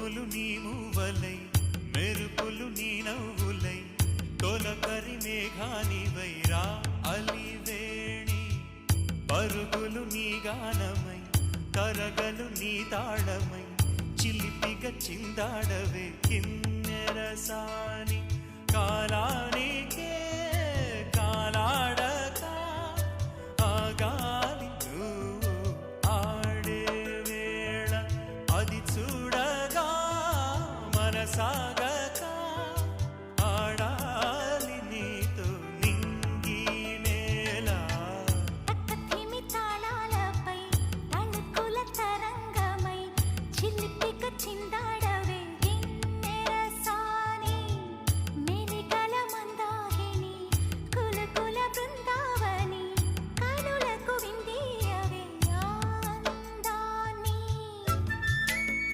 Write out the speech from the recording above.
పువ్వులు నీ మూవలై మెరుపులు నీ నవ్వులై తొలకరి మేఘానివై రా అలివేణి పరుగులు నీ గానమై కరగలు నీ తాళమై చిలిపిగా చిందాడవే కిన్నెరసాని కాలానికే కాలాడక ఆగాలి నువ్వు ఆడే వేళ అది చూడ